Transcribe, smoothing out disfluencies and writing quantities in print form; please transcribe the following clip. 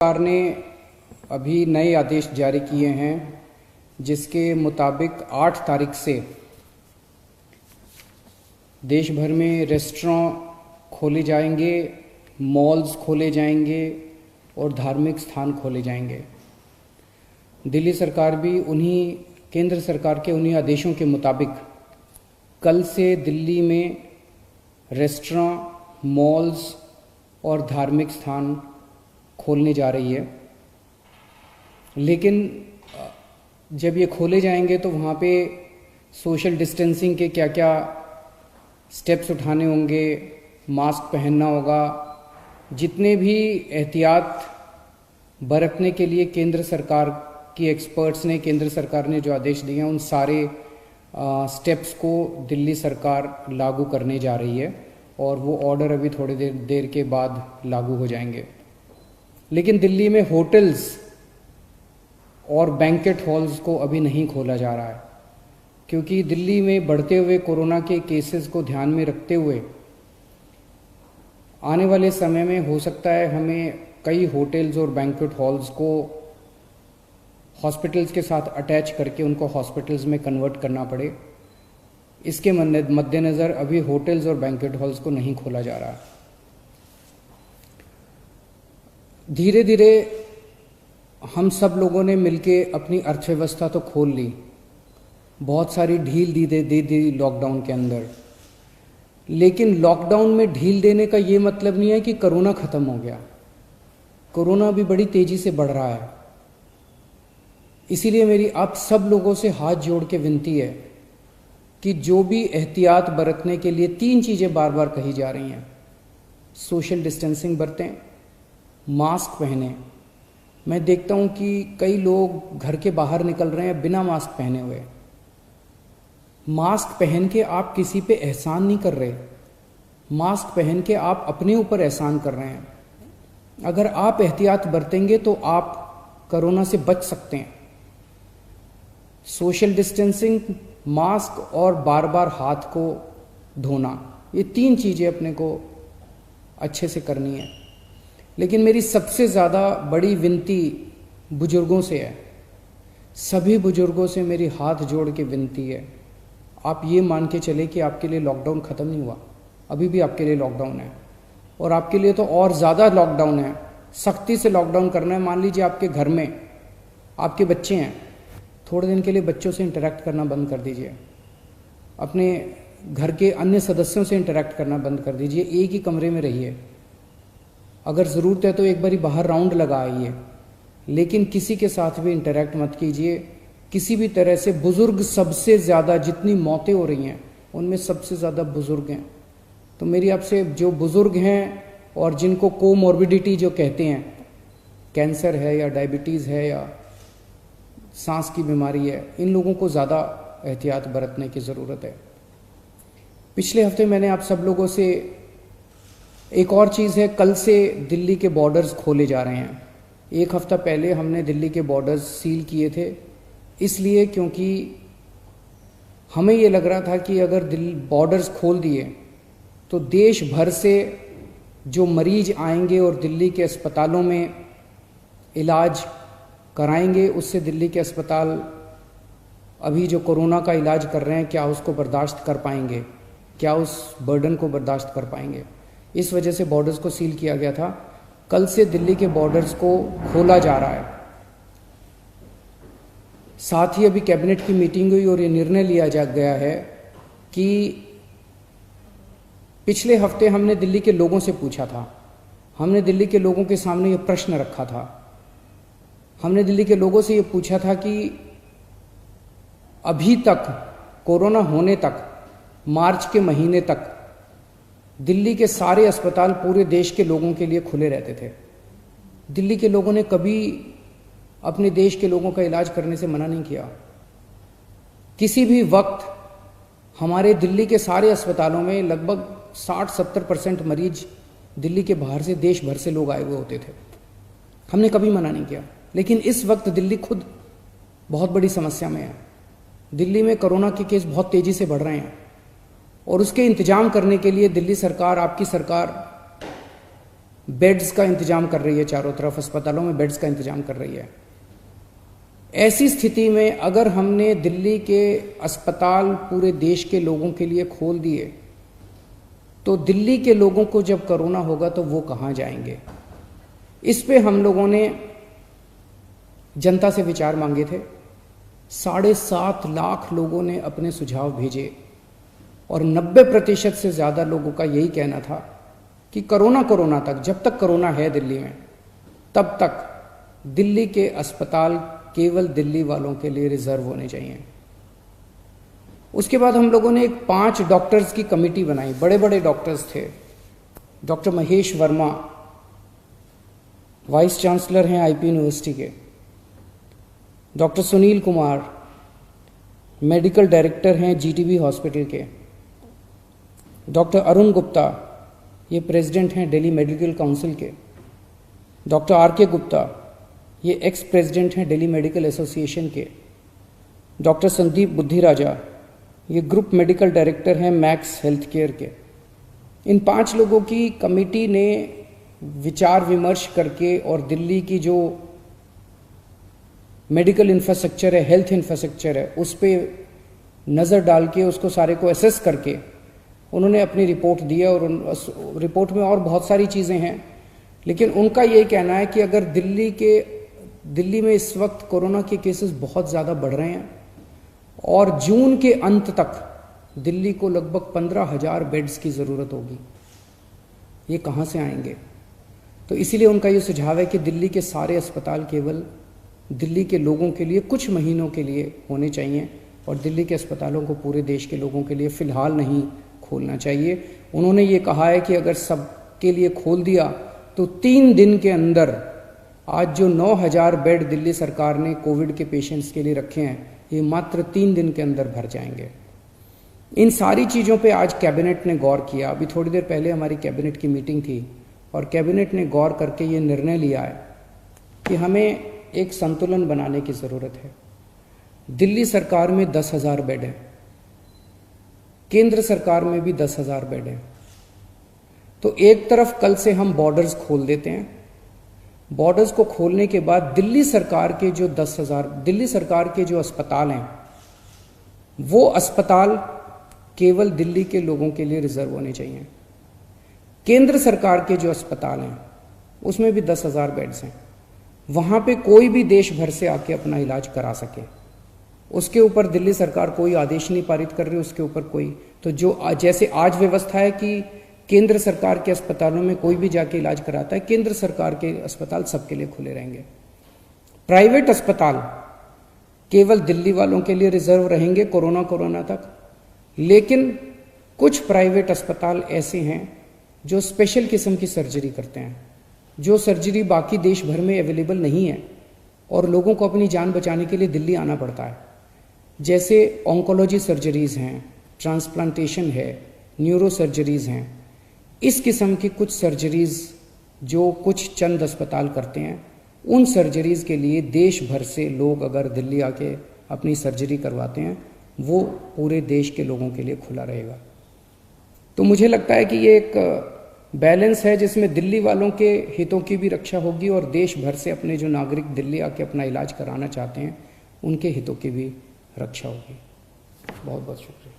सरकार ने अभी नए आदेश जारी किए हैं जिसके मुताबिक 8 तारीख से देश भर में रेस्टोरेंट खोले जाएंगे, मॉल्स खोले जाएंगे और धार्मिक स्थान खोले जाएंगे। दिल्ली सरकार भी केंद्र सरकार के उन्हीं आदेशों के मुताबिक कल से दिल्ली में रेस्टोरेंट, मॉल्स और धार्मिक स्थान खोलने जा रही है। लेकिन जब ये खोले जाएंगे तो वहाँ पे सोशल डिस्टेंसिंग के क्या क्या स्टेप्स उठाने होंगे, मास्क पहनना होगा, जितने भी एहतियात बरतने के लिए केंद्र सरकार की एक्सपर्ट्स ने, केंद्र सरकार ने जो आदेश दिए हैं, उन सारे स्टेप्स को दिल्ली सरकार लागू करने जा रही है और वो ऑर्डर अभी थोड़ी देर के बाद लागू हो जाएंगे। लेकिन दिल्ली में होटल्स और बैंकेट हॉल्स को अभी नहीं खोला जा रहा है, क्योंकि दिल्ली में बढ़ते हुए कोरोना के केसेस को ध्यान में रखते हुए आने वाले समय में हो सकता है हमें कई होटल्स और बैंकेट हॉल्स को हॉस्पिटल्स के साथ अटैच करके उनको हॉस्पिटल्स में कन्वर्ट करना पड़े। इसके मद्देनज़र अभी होटल्स और बैंकेट हॉल्स को नहीं खोला जा रहा। धीरे धीरे हम सब लोगों ने मिलके अपनी अर्थव्यवस्था तो खोल ली, बहुत सारी ढील दे दी लॉकडाउन के अंदर। लेकिन लॉकडाउन में ढील देने का ये मतलब नहीं है कि कोरोना ख़त्म हो गया। कोरोना भी बड़ी तेज़ी से बढ़ रहा है। इसीलिए मेरी आप सब लोगों से हाथ जोड़ के विनती है कि जो भी एहतियात बरतने के लिए 3 चीज़ें बार बार कही जा रही हैं, सोशल डिस्टेंसिंग बरतें, मास्क पहने। मैं देखता हूं कि कई लोग घर के बाहर निकल रहे हैं बिना मास्क पहने हुए। मास्क पहन के आप किसी पे एहसान नहीं कर रहे, मास्क पहन के आप अपने ऊपर एहसान कर रहे हैं। अगर आप एहतियात बरतेंगे तो आप कोरोना से बच सकते हैं। सोशल डिस्टेंसिंग, मास्क और बार बार हाथ को धोना, ये 3 चीज़ें अपने को अच्छे से करनी है। लेकिन मेरी सबसे ज़्यादा बड़ी विनती बुजुर्गों से है। सभी बुजुर्गों से मेरी हाथ जोड़ के विनती है, आप ये मान के चले कि आपके लिए लॉकडाउन ख़त्म नहीं हुआ, अभी भी आपके लिए लॉकडाउन है और आपके लिए तो और ज़्यादा लॉकडाउन है। सख्ती से लॉकडाउन करना है। मान लीजिए आपके घर में आपके बच्चे हैं, थोड़े दिन के लिए बच्चों से इंटरेक्ट करना बंद कर दीजिए, अपने घर के अन्य सदस्यों से इंटरेक्ट करना बंद कर दीजिए, एक ही कमरे में रहिए। अगर ज़रूरत है तो एक बारी बाहर राउंड लगा आइए, लेकिन किसी के साथ भी इंटरेक्ट मत कीजिए किसी भी तरह से। बुज़ुर्ग सबसे ज़्यादा, जितनी मौतें हो रही हैं उनमें सबसे ज़्यादा बुज़ुर्ग हैं। तो मेरी आपसे, जो बुज़ुर्ग हैं और जिनको कोमॉर्बिडिटी जो कहते हैं, कैंसर है या डायबिटीज़ है या सांस की बीमारी है, इन लोगों को ज़्यादा एहतियात बरतने की ज़रूरत है। पिछले हफ्ते मैंने आप सब लोगों से एक और चीज़ है, कल से दिल्ली के बॉर्डर्स खोले जा रहे हैं। 1 हफ्ता पहले हमने दिल्ली के बॉर्डर्स सील किए थे, इसलिए क्योंकि हमें ये लग रहा था कि अगर बॉर्डर्स खोल दिए तो देश भर से जो मरीज आएंगे और दिल्ली के अस्पतालों में इलाज कराएंगे, उससे दिल्ली के अस्पताल अभी जो कोरोना का इलाज कर रहे हैं, क्या उसको बर्दाश्त कर पाएंगे, क्या उस बर्डन को बर्दाश्त कर पाएंगे। इस वजह से बॉर्डर्स को सील किया गया था। कल से दिल्ली के बॉर्डर्स को खोला जा रहा है। साथ ही अभी कैबिनेट की मीटिंग हुई और ये निर्णय लिया गया है कि पिछले हफ्ते हमने दिल्ली के लोगों से पूछा था, हमने दिल्ली के लोगों के सामने ये प्रश्न रखा था, हमने दिल्ली के लोगों से ये पूछा था कि अभी तक कोरोना होने तक, मार्च के महीने तक दिल्ली के सारे अस्पताल पूरे देश के लोगों के लिए खुले रहते थे। दिल्ली के लोगों ने कभी अपने देश के लोगों का इलाज करने से मना नहीं किया। किसी भी वक्त हमारे दिल्ली के सारे अस्पतालों में लगभग 60-70% मरीज दिल्ली के बाहर से, देश भर से लोग आए हुए होते थे। हमने कभी मना नहीं किया। लेकिन इस वक्त दिल्ली खुद बहुत बड़ी समस्या में है। दिल्ली में कोरोना के केस बहुत तेज़ी से बढ़ रहे हैं। और उसके इंतजाम करने के लिए दिल्ली सरकार, आपकी सरकार बेड्स का इंतजाम कर रही है, चारों तरफ अस्पतालों में बेड्स का इंतजाम कर रही है। ऐसी स्थिति में अगर हमने दिल्ली के अस्पताल पूरे देश के लोगों के लिए खोल दिए तो दिल्ली के लोगों को जब कोरोना होगा तो वो कहाँ जाएंगे? इस पे हम लोगों ने जनता से विचार मांगे थे। 7.5 लाख लोगों ने अपने सुझाव भेजे और 90% से ज़्यादा लोगों का यही कहना था कि कोरोना तक, जब तक कोरोना है दिल्ली में, तब तक दिल्ली के अस्पताल केवल दिल्ली वालों के लिए रिजर्व होने चाहिए। उसके बाद हम लोगों ने एक 5 डॉक्टर्स की कमेटी बनाई, बड़े बड़े डॉक्टर्स थे। Doctor Mahesh Verma vice chancellor हैं आईपी यूनिवर्सिटी के, doctor Sunil Kumar medical director हैं जीटीबी हॉस्पिटल के, डॉक्टर अरुण गुप्ता ये प्रेसिडेंट हैं दिल्ली मेडिकल काउंसिल के, डॉक्टर आरके गुप्ता ये एक्स प्रेसिडेंट हैं दिल्ली मेडिकल एसोसिएशन के, डॉक्टर संदीप बुद्धिराजा ये ग्रुप मेडिकल डायरेक्टर हैं मैक्स हेल्थ केयर के। इन 5 लोगों की कमेटी ने विचार विमर्श करके और दिल्ली की जो मेडिकल इंफ्रास्ट्रक्चर है, हेल्थ इंफ्रास्ट्रक्चर है, उस पर नज़र डाल के उसको सारे को एसेस करके उन्होंने अपनी रिपोर्ट दी है। और उस रिपोर्ट में और बहुत सारी चीज़ें हैं, लेकिन उनका ये कहना है कि अगर दिल्ली में इस वक्त कोरोना के केसेस बहुत ज़्यादा बढ़ रहे हैं और जून के अंत तक दिल्ली को लगभग 15,000 बेड्स की ज़रूरत होगी। ये कहाँ से आएंगे? तो इसीलिए उनका ये सुझाव है कि दिल्ली के सारे अस्पताल केवल दिल्ली के लोगों के लिए कुछ महीनों के लिए होने चाहिए और दिल्ली के अस्पतालों को पूरे देश के लोगों के लिए फ़िलहाल नहीं खोलना चाहिए। उन्होंने ये कहा है कि अगर सबके लिए खोल दिया तो 3 दिन के अंदर आज जो 9,000 बेड दिल्ली सरकार ने कोविड के पेशेंट्स के लिए रखे हैं, ये मात्र 3 दिन के अंदर भर जाएंगे। इन सारी चीज़ों पे आज कैबिनेट ने गौर किया। अभी थोड़ी देर पहले हमारी कैबिनेट की मीटिंग थी और कैबिनेट ने गौर करके ये निर्णय लिया है कि हमें एक संतुलन बनाने की ज़रूरत है। दिल्ली सरकार में 10,000 बेड हैं, केंद्र सरकार में भी 10,000 बेड हैं। तो एक तरफ कल से हम बॉर्डर्स खोल देते हैं। बॉर्डर्स को खोलने के बाद दिल्ली सरकार के जो 10,000 दिल्ली सरकार के जो अस्पताल हैं, वो अस्पताल केवल दिल्ली के लोगों के लिए रिजर्व होने चाहिए। केंद्र सरकार के जो अस्पताल हैं उसमें भी 10,000 बेड्स हैं, वहाँ पे कोई भी देश भर से आके अपना इलाज करा सके। उसके ऊपर दिल्ली सरकार कोई आदेश नहीं पारित कर रही, उसके ऊपर कोई, तो जो जैसे आज व्यवस्था है कि केंद्र सरकार के अस्पतालों में कोई भी जाके इलाज कराता है, केंद्र सरकार के अस्पताल सबके लिए खुले रहेंगे। प्राइवेट अस्पताल केवल दिल्ली वालों के लिए रिजर्व रहेंगे कोरोना तक। लेकिन कुछ प्राइवेट अस्पताल ऐसे हैं जो स्पेशल किस्म की सर्जरी करते हैं, जो सर्जरी बाकी देश भर में अवेलेबल नहीं है और लोगों को अपनी जान बचाने के लिए दिल्ली आना पड़ता है। जैसे ऑन्कोलॉजी सर्जरीज हैं, ट्रांसप्लांटेशन है, न्यूरो सर्जरीज हैं। इस किस्म की कुछ सर्जरीज जो कुछ चंद अस्पताल करते हैं, उन सर्जरीज के लिए देश भर से लोग अगर दिल्ली आके अपनी सर्जरी करवाते हैं, वो पूरे देश के लोगों के लिए खुला रहेगा। तो मुझे लगता है कि ये एक बैलेंस है जिसमें दिल्ली वालों के हितों की भी रक्षा होगी और देश भर से अपने जो नागरिक दिल्ली आके अपना इलाज कराना चाहते हैं उनके हितों की भी रक्षा होगी। बहुत बहुत शुक्रिया।